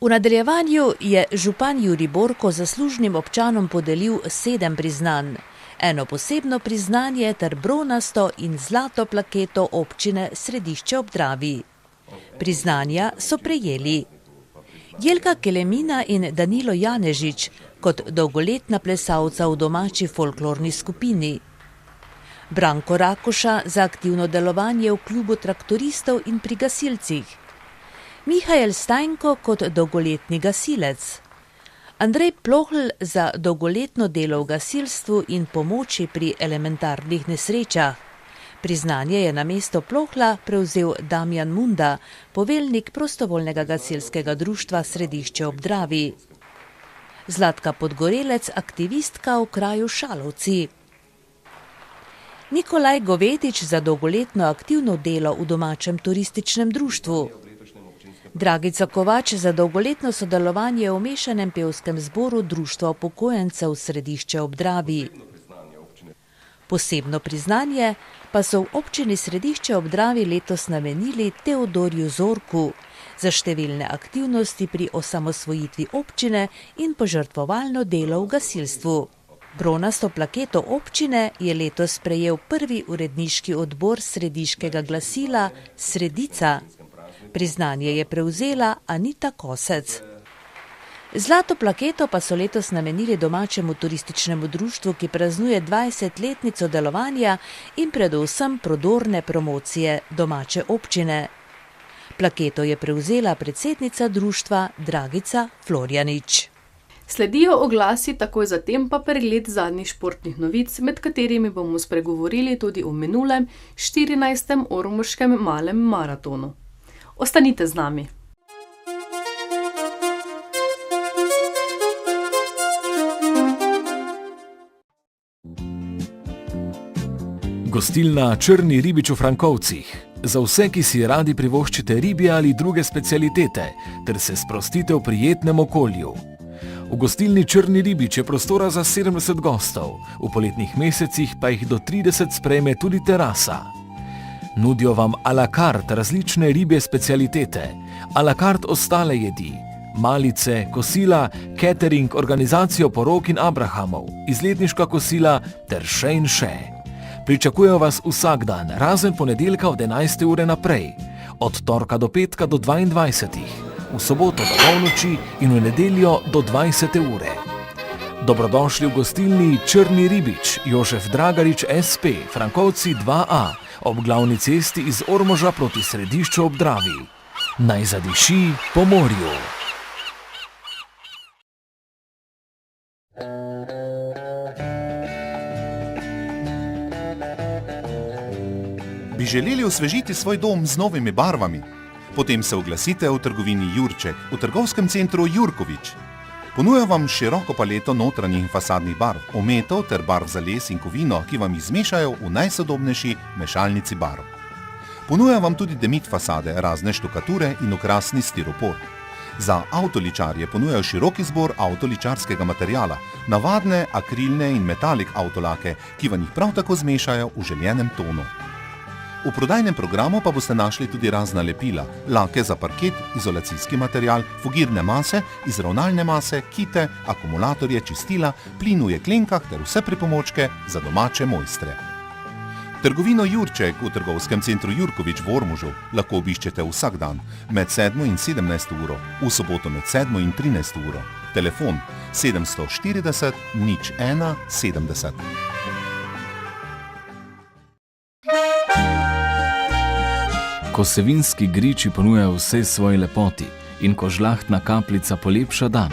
V nadaljevanju je župan Jurij Borko zaslužnim občanom podelil 7 priznanj. Eno posebno priznanje ter bronasto in zlato plaketo občine Središče ob Dravi. Priznanja so prejeli Jelka Kelemina in Danilo Janežič kot dolgoletna plesalca v domači folklorni skupini, Branko Rakoša za aktivno delovanje v klubu traktoristov in pri gasilcih, Mihael Stajnko kot dolgoletni gasilec, Andrej Plohl za dolgoletno delo v gasilstvu in pomoči pri elementarnih nesrečah. Priznanje je namesto Plohla prevzel Damjan Munda, poveljnik prostovoljnega gasilskega društva Središče ob Dravi. Zlatka Podgorelec, aktivistka v kraju Šalovci. Nikolaj Govedič za dolgoletno aktivno delo v domačem turističnem društvu. Dragica Kovač za dolgoletno sodelovanje v mešanem pevskem zboru Društva upokojencev Središče ob Dravi. Posebno priznanje pa so v občini Središče ob Dravi letos namenili Teodorju Zorku za številne aktivnosti pri osamosvojitvi občine in požrtvovalno delo v gasilstvu. Bronasto plaketo občine je letos prejel prvi uredniški odbor središkega glasila Sredica. Priznanje je prevzela Anita Kosec. Zlato plaketo pa so letos namenili domačemu turističnemu društvu, ki praznuje 20-letnico delovanja in predvsem prodorne promocije domače občine. Plaketo je prevzela predsednica društva Dragica Florjanič. Sledijo oglasi, takoj zatem pa pregled zadnjih športnih novic, med katerimi bomo spregovorili tudi o minulem 14. ormoškem malem maratonu. Ostanite z nami. Gostilna Črni ribič v Frankovcih. Za vse, ki si radi privoščite ribje ali druge specialitete, ter se sprostite v prijetnem okolju. V gostilni Črni ribič je prostora za 70 gostov, v poletnih mesecih pa jih do 30 sprejme tudi terasa. Nudijo vam a la carte različne ribje specialitete, a la carte ostale jedi, malice, kosila, catering, organizacijo porok in abrahamov, izletniška kosila ter še in še. Pričakujejo vas vsak dan, razen ponedeljka od 11. ure naprej, od torka do petka do 22. v soboto do polnoči in v nedeljo do 20. ure. Dobrodošli v gostilni Črni ribič, Jožef Dragarič SP, Frankovci 2A, ob glavni cesti iz Ormoža proti Središču ob Dravi. Naj zadiši po morju. Bi želeli osvežiti svoj dom z novimi barvami? Potem se oglasite v trgovini Jurček v trgovskem centru Jurkovič. Ponuja vam široko paleto notranjih in fasadnih barv, ometov ter barv za les in kovino, ki vam jih zmešajo v najsodobnejši mešalnici barv. Ponuja vam tudi demit fasade, razne štukature in okrasni stiropor. Za avtoličarje ponujajo širok izbor avtoličarskega materijala, navadne, akrilne in metalik avtolake, ki vam jih prav tako zmešajo v željenem tonu. V prodajnem programu pa boste našli tudi razna lepila, lake za parket, izolacijski material, fugirne mase, izravnalne mase, kite, akumulatorje, čistila, plin v jeklenkah ter vse pripomočke za domače mojstre. Trgovino Jurček v trgovskem centru Jurkovič v Ormožu lahko obiščete vsak dan med 7 in 17 uro, v soboto med 7 in 13 uro. Telefon 740 01 70. Ko se vinski griči ponujajo vse svoji lepoti in ko žlahtna kapljica polepša dan,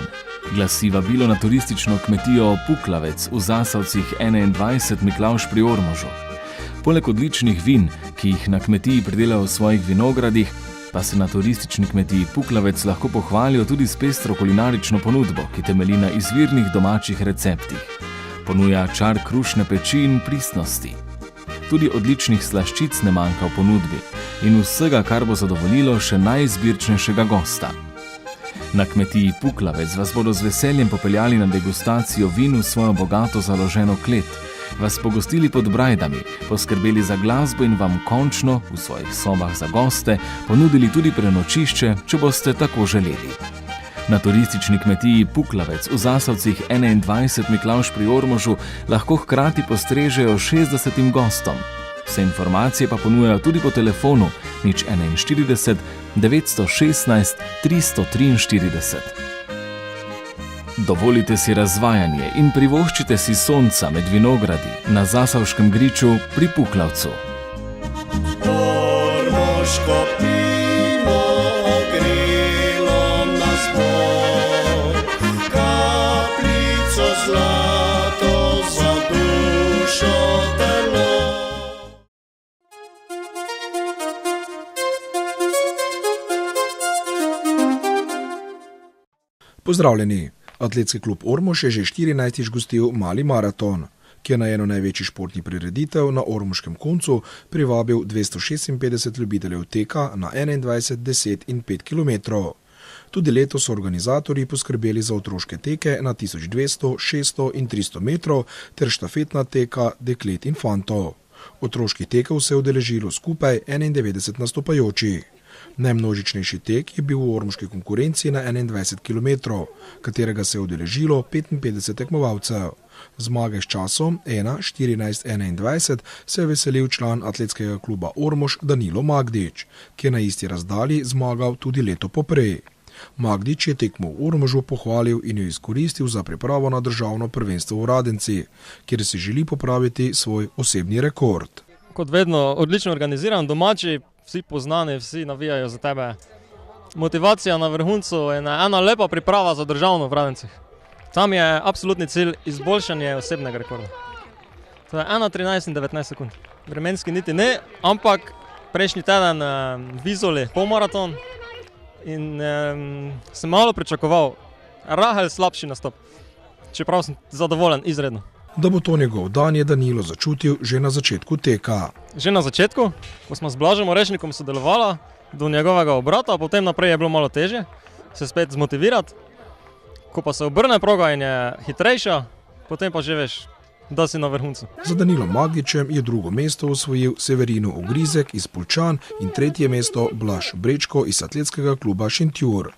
glasi vabilo na turistično kmetijo Puklavec v Zasavcih 21 Miklavž pri Ormožu. Poleg odličnih vin, ki jih na kmetiji pridelajo v svojih vinogradih, pa se na turistični kmetiji Puklavec lahko pohvalijo tudi s pestro kulinarično ponudbo, ki temelji na izvirnih domačih receptih. Ponuja čar krušne peči in pristnosti. Tudi odličnih slaščic ne manjka v ponudbi in vsega, kar bo zadovoljilo še najizbirčnejšega gosta. Na kmetiji Puklavec vas bodo z veseljem popeljali na degustacijo vin v svojo bogato založeno klet, vas pogostili pod brajdami, poskrbeli za glasbo in vam končno v svojih sobah za goste ponudili tudi prenočišče, če boste tako želeli. Na turistični kmetiji Puklavec v Zasavcih 21 Miklavž pri Ormožu lahko hkrati postrežejo 60 gostom. Vse informacije pa ponujajo tudi po telefonu 041 916 343. Dovolite si razvajanje in privoščite si sonca med vinogradi na Zasavškem griču pri Puklavcu. Ormoško pivo ogrelo nas bo, kapljico zlato za dušo telo. Pozdravljeni! Atletski klub Ormož je že 14. gostil Mali maraton, ki je na eno največjih športnih prireditev na ormoškem koncu privabil 256 ljubiteljev teka na 21, 10 in 5 km. Tudi letos so organizatorji poskrbeli za otroške teke na 1200, 600 in 300 metrov ter štafetna teka deklet in fantov. Otroških tekov se je udeležilo skupaj 91 nastopajočih. Najmnožičnejši tek je bil v ormoški konkurenci na 21 km, katerega se je udeležilo 55 tekmovalcev. Zmage s časom 1:14:21 se je veselil član atletskega kluba Ormož Danilo Magdič, ki je na isti razdalji zmagal tudi leto poprej. Magdič je tekmo v Ormožu pohvalil in jo izkoristil za pripravo na državno prvenstvo v Radenci, kjer si želi popraviti svoj osebni rekord. Kot vedno odlično organiziran, domači, vsi poznani, vsi navijajo za tebe. Motivacija na vrhuncu je ena lepa priprava za državno v Radencih. Tam je absolutni cilj izboljšanje osebnega rekorda. To je 1:13 in 19 sekund. Vremenski niti ne, ampak prejšnji teden v Izoli polmaraton in sem malo pričakoval rahel slabši nastop. Čeprav sem zadovoljen izredno. Da bo to njegov dan, je Danilo začutil že na začetku teka. Že na začetku, ko smo s Blažem Orešnikom sodelovali do njegovega obrata, potem naprej je bilo malo težje se spet zmotivirati. Ko pa se obrne proga in je hitrejša, potem pa že veš, da si na vrhuncu. Za Danilom Magdičem je drugo mesto osvojil Severino Ogrizek iz Poljčan in tretje mesto Blaž Brečko iz atletskega kluba Šentjur.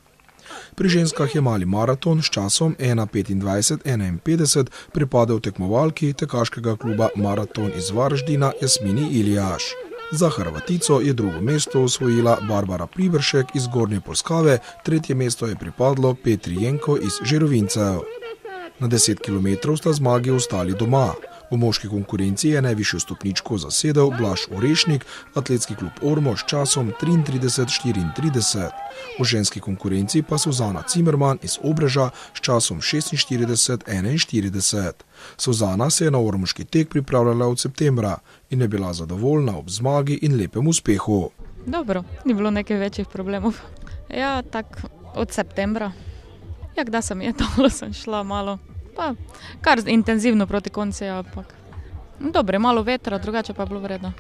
Pri ženskah je mali maraton s časom 1:25:51 pripadel tekmovalki tekaškega kluba Maraton iz Varaždina Jasmini Ilijaš. Za Hrvatico je drugo mesto osvojila Barbara Pribršek iz Gornje Polskave, tretje mesto je pripadlo Petri Jenko iz Žirovincev. Na 10 km sta zmagi ostali doma. V moški konkurenci je najvišjo stopničko zasedel Blaž Orešnik, atletski klub Ormož s časom 33:34. V ženski konkurenci pa Suzana Cimerman iz Obreža s časom 46:41. Suzana se je na ormoški tek pripravljala od septembra in je bila zadovoljna ob zmagi in lepem uspehu. Dobro, ni bilo nekaj večjih problemov. Ja, tak od septembra. Ja, kdaj sem jedala, sem šla malo, pa kar intenzivno proti koncu, ampak dobro, malo vetra, drugače pa je bilo vredno.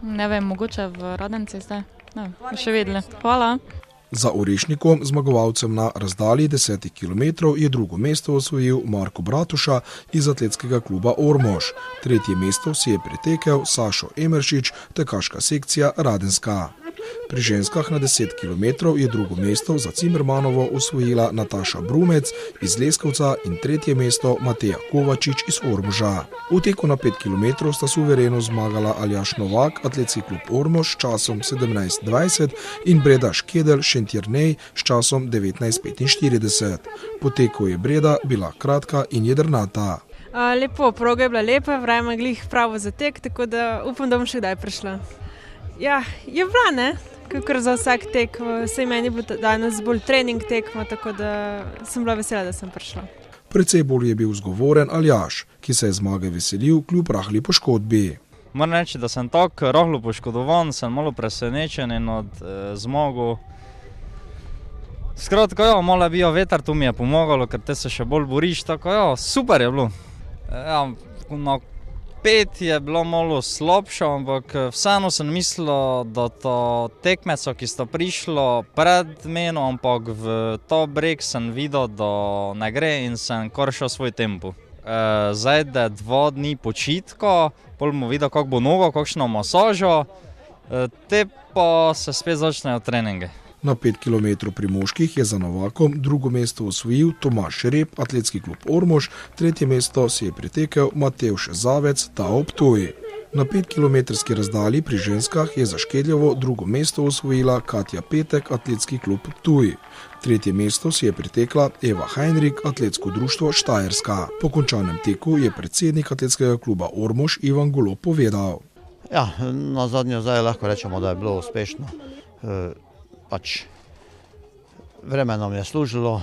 Ne vem, mogoče v Radenci zdaj, ne, še videli. Hvala. Za Orešnikom, zmagovalcem na razdalji 10 km, je drugo mesto osvojil Marko Bratuša iz atletskega kluba Ormož. Tretje mesto si je pritekel Sašo Emeršič, tekaška sekcija Radenska. Pri ženskah na 10 km je drugo mesto za Cimermanovo osvojila Nataša Brumec iz Leskovca in tretje mesto Mateja Kovačič iz Ormoža. V teku na 5 km sta suvereno zmagala Aljaž Novak, atletski klub Ormož s časom 17:20 in Breda Škedel Šentjernej s časom 19:45. Po teku je Breda bila kratka in jedrnata. Lepo, proga je bila lepa, vreme glih pravo za tek, tako da upam, da bom še kdaj prišla. Ja, je bila, ne? Kakor za vsak tek, saj meni bo danes bolj trening tekma, tako da sem bila vesela, da sem prišla. Precej bolj je bil zgovoren Aljaž, ki se je zmage veselil kljub rahli poškodbi. Moram reči, da sem tako rahlo poškodovan, sem malo presenečen in od zmago. Skratka, ja, malo je bil veter, to mi je pomagalo, ker te se še bolj boriš, tako ja, super je bilo. Ja, na 5 je bilo malo slabše, ampak vseeno sem mislil, da to tekmeco, ki sta prišlo pred meno, ampak v ta breg sem videl, da ne gre in sem kar šel svoj tempo. Zdaj, da 2 dni počitka, pol bomo videli, kako bo nogo, kakšno masažo, te pa se spet začnejo treninge. Na 5 km pri moških je za Novakom drugo mesto osvojil Tomaž Rep, atletski klub Ormož, tretje mesto si je pritekel Matevž Zavec, ta ob Ptuj. Na 5 kilometrski razdalji pri ženskah je za Škedljevo drugo mesto osvojila Katja Petek, atletski klub Ptuj. Tretje mesto si je pritekla Eva Heinrich, atletsko društvo Štajerska. Po končanem teku je predsednik atletskega kluba Ormož Ivan Golob povedal. Ja, na zadnjo zdaj lahko rečemo, da je bilo uspešno. Pač vreme nam je služilo,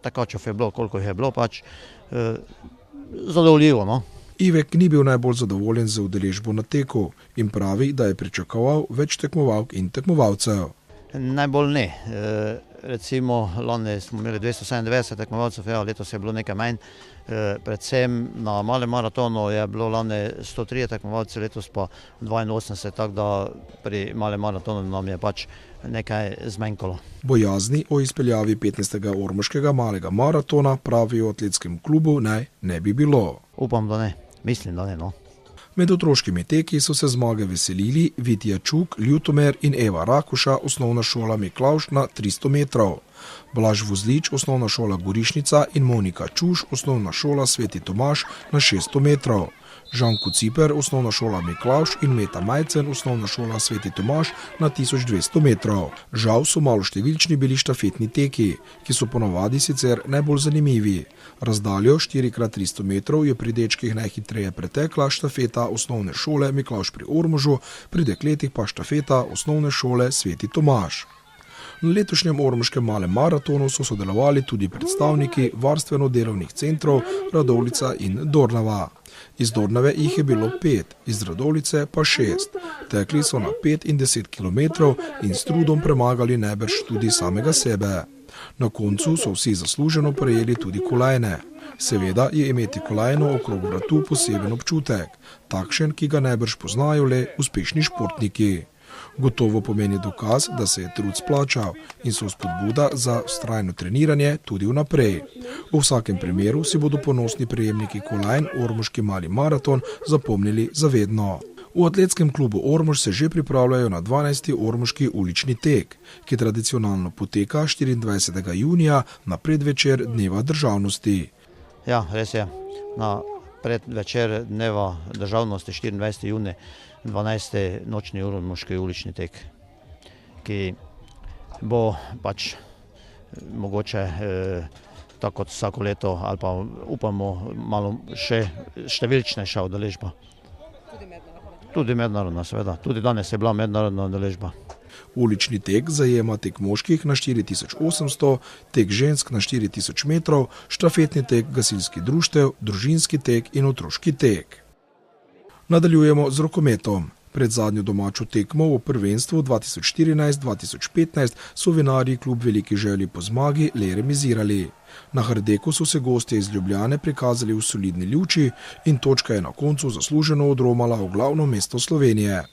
tekačev je bilo, koliko jih je bilo, pač zadovoljivo, no. Ivek ni bil najbolj zadovoljen z udeležbo na teku in pravi, da je pričakoval več tekmovalk in tekmovalcev. Najbolj ne. Recimo lani smo imeli 297 tekmovalcev, ja, letos je bilo nekaj manj. Predvsem na malem maratonu je bilo lani 103 tekmovalcev, letos pa 82, tako da pri malem maratonu nam je pač nekaj zmanjkalo. Bojazni o izpeljavi 15. ormoškega malega maratona pravijo v atletskem klubu ne bi bilo. Upam, da ne. Mislim, da ne, no. Med otroškimi teki so se zmage veselili Vitija Čuk, Ljutomer in Eva Rakuša, osnovna šola Miklavž na 300 metrov. Blaž Vozlič, osnovna šola Gorišnica in Monika Čuš, osnovna šola Sveti Tomaž na 600 metrov. Žanko Ciper, osnovna šola Miklavž in Meta Majcen, osnovna šola Sveti Tomaž na 1200 metrov. Žal so malo številčni bili štafetni teki, ki so ponavadi sicer najbolj zanimivi. Razdaljo 4x300 metrov je pri dečkih najhitreje pretekla štafeta osnovne šole Miklavž pri Ormožu, pri dekletih pa štafeta osnovne šole Sveti Tomaž. Na letošnjem ormoškem malem maratonu so sodelovali tudi predstavniki varstveno-delovnih centrov Radovljica in Dornava. Iz Dornave jih je bilo 5, iz Radovljice pa 6. Tekli so na 5 in 10 km in s trudom premagali najbrž tudi samega sebe. Na koncu so vsi zasluženo prejeli tudi kolajne. Seveda je imeti kolajno okrog vratu poseben občutek, takšen, ki ga najbrž poznajo le uspešni športniki. Gotovo pomeni dokaz, da se je trud splačal in so spodbuda za vztrajno treniranje tudi vnaprej. V vsakem primeru si bodo ponosni prejemniki kolajn ormoški mali maraton zapomnili zavedno. V atletskem klubu Ormož se že pripravljajo na 12. ormoški ulični tek, ki tradicionalno poteka 24. junija na predvečer Dneva državnosti. Ja, res je. Na predvečer Dneva državnosti 24. junija 12. nočni ormoški ulični tek, ki bo pač mogoče tako kot vsako leto ali pa upamo malo še številčnejša udeležba. Tudi mednarodna, seveda. Tudi danes je bila mednarodna udeležba. Ulični tek zajema tek moških na 4800, tek žensk na 4000 metrov, štafetni tek gasilskih društev, družinski tek in otroški tek. Nadaljujemo z rokometom. Pred zadnjo domačo tekmo v prvenstvu 2014-2015 so vinarji klub Veliki želji po zmagi le remizirali. Na Hrdeku so se gostje iz Ljubljane prikazali v solidni luči in točka je na koncu zasluženo odromala v glavno mesto Slovenije.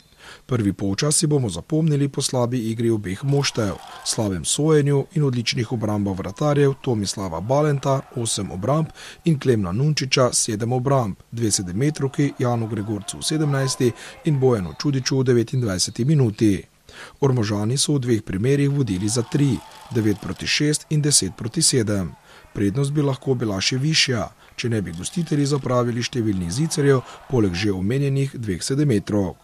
Prvi polčas si bomo zapomnili po slabi igri obeh moštev, slabem sojenju in odličnih obrambah vratarjev Tomislava Balenta 8 obramb in Klemna Nunčiča 7 obramb, 2 sedemmetrovki Janu Gregorcu v 17. in Bojanu Čudiču v 29. minuti. Ormožani so v dveh primerih vodili za 3, 9-6 in 10-7. Prednost bi lahko bila še višja, če ne bi gostitelji zapravili številnih zicerjev poleg že omenjenih 2 sedemmetrovk.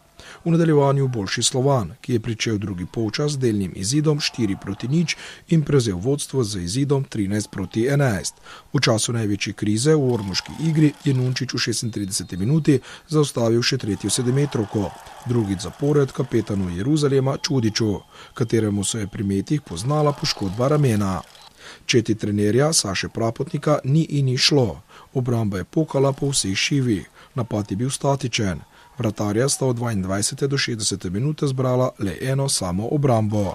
V nadaljevanju boljši Slovan, ki je pričel drugi polčas z delnim izidom 4-0 in prevzel vodstvo z izidom 13-11. V času največje krize v ormoški igri je Nunčič v 36. minuti zaustavil še tretjo sedemmetrovko, drugič zapored kapetanu Jeruzalema Čudiču, kateremu so je pri metih poznala poškodba ramena. Četi trenerja Saše Prapotnika ni in ni šlo, obramba je pokala po vseh šivih, napad je bil statičen. Vratarja sta od 22. do 60. minute zbrala le eno samo obrambo.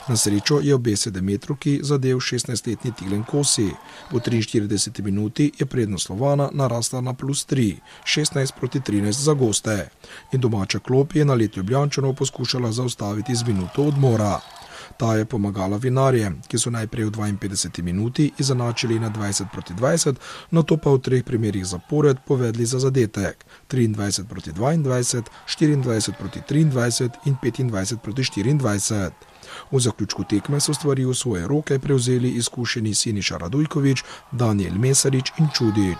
Na srečo je obe sedemmetrovki zadev 16-letni Tilen Kosi. V 43. minuti je prednost Slovana narasla na +3, 16-13 za goste. In domača klop je na let Ljubljančanov poskušala zaustaviti z minuto odmora. Ta je pomagala vinarjem, ki so najprej v 52. minuti izenačili na 20-20, nato pa v 3 primerih zapored povedli za zadetek, 23-22, 24-23 in 25-24. V zaključku tekme so stvari v svoje roke prevzeli izkušeni Siniša Radujkovič, Danijel Mesarič in Čudič.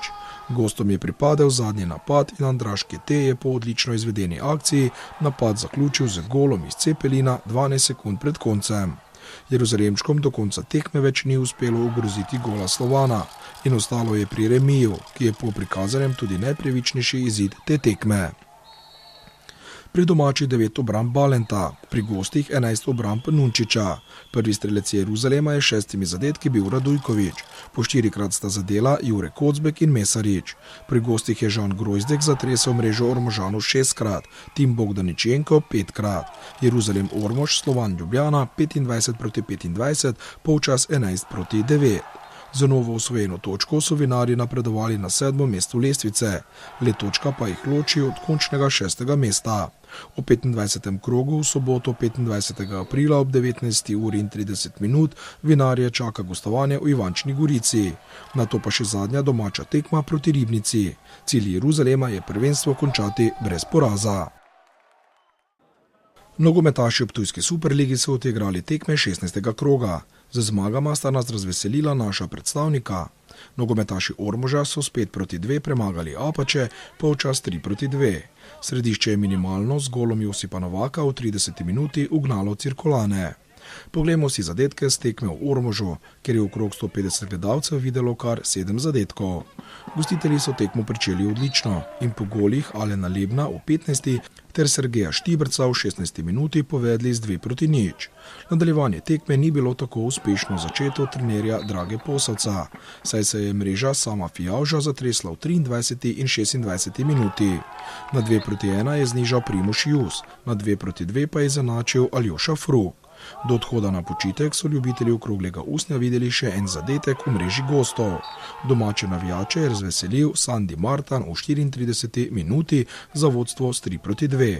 Gostom je pripadel zadnji napad in Andraž Kete je po odlično izvedeni akciji napad zaključil z golom iz Cepelina 12 sekund pred koncem. Jeruzalemčkom do konca tekme več ni uspelo ogroziti gola Slovana in ostalo je pri remiju, ki je po prikazanem tudi najprevičnejši izid te tekme. Pri domačih 9 obramb Balenta, pri gostih 11 obramb Nunčiča. Prvi strelec Jeruzalema je 6 zadetki bil Radujkovič, po 4-krat sta zadela Jure Kocbek in Mesarič. Pri gostih je Žan Grozdek zatresel mrežo Ormožanov 6-krat, Tim Bogdaničenko 5-krat. Jeruzalem Ormož, Slovan Ljubljana 25-25, polčas 11-9. Za novo osvojeno točko so vinarji napredovali na 7. mesto lestvice, le točka pa jih loči od končnega 6. mesta. V 25. krogu v soboto 25. aprila ob 19:30 vinarje čaka gostovanje v Ivančni Gorici. Nato pa še zadnja domača tekma proti Ribnici. Cilj Jeruzalema je prvenstvo končati brez poraza. Nogometaši v ptujski superligi so odigrali tekme 16. kroga. Z zmagama sta nas razveselila naša predstavnika. Nogometaši Ormoža so s 5-2 premagali Apače, polčas 3-2. Središče je minimalno z golom Josipa Novaka v 30. minuti ugnalo Cirkulane. Poglejmo si zadetke z tekme v Ormožu, kjer je okrog 150 gledalcev videlo kar 7 zadetkov. Gostitelji so tekmo pričeli odlično in po golih Alena Lebna v 15. ter Sergeja Štibrca v 16. minuti povedli z 2-0. Nadaljevanje tekme ni bilo tako uspešno začeto trenerja Drage Posavca, saj se je mreža Sama Fijavža zatresla v 23. in 26. minuti. Na 2-1 je znižal Primož Jus, na 2-2 pa je zanačil Aljoša Fruk. Do odhoda na počitek so ljubitelji okroglega usnja videli še en zadetek v mreži gostov. Domače navijače je razveselil Sandi Martan v 34. minuti za vodstvo s 3-2.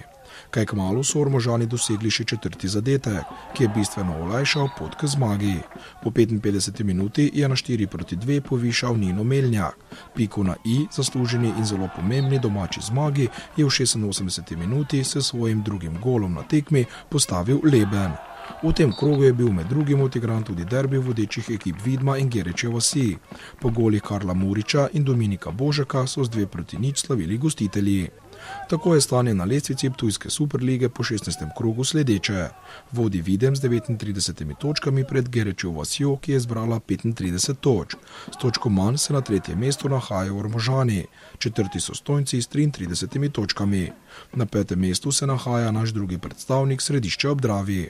Kaj kmalu so Ormožani dosegli še 4. zadetek, ki je bistveno olajšal pot k zmagi. Po 55. minuti je na 4-2 povišal Nino Melnjak. Piko na i zasluženi in zelo pomembni domači zmagi je v 86. minuti s svojim drugim golom na tekmi postavil Leben. V tem krogu je bil med drugim odigran tudi derbi vodečih ekip Vidma in Gereče vasi. Po golih Karla Muriča in Dominika Božaka so z 2-0 slavili gostitelji. Tako je stanje na lestvici Ptujske Superlige po 16. krogu sledeče. Vodi Videm z 39 točkami pred Gerečevo vasjo, ki je zbrala 35 točk. S točko manj se na 3. mestu nahajajo Ormožani. 4. so Stojnci s 33 točkami. Na 5. mestu se nahaja naš drugi predstavnik Središče ob Dravi.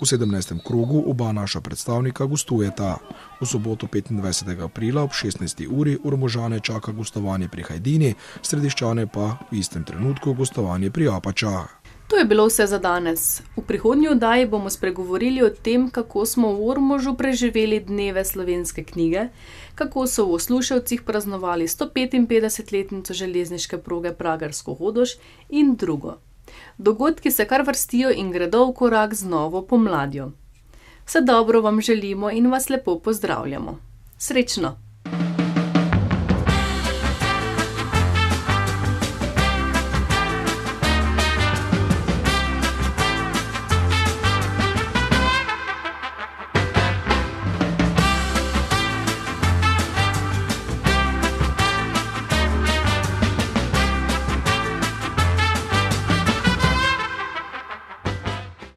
V 17. krogu oba naša predstavnika gostujeta. V soboto 25. aprila ob 16. uri Ormožane čaka gostovanje pri Hajdini, Središčane pa v istem trenutku gostovanje pri Apačah. To je bilo vse za danes. V prihodnji oddaji bomo spregovorili o tem, kako smo v Ormožu preživeli dneve slovenske knjige, kako so v Osluševcih praznovali 155-letnico železniške proge Pragersko-Hodoš in drugo. Dogodki se kar vrstijo in gredo v korak z novo pomladjo. Vse dobro vam želimo in vas lepo pozdravljamo. Srečno!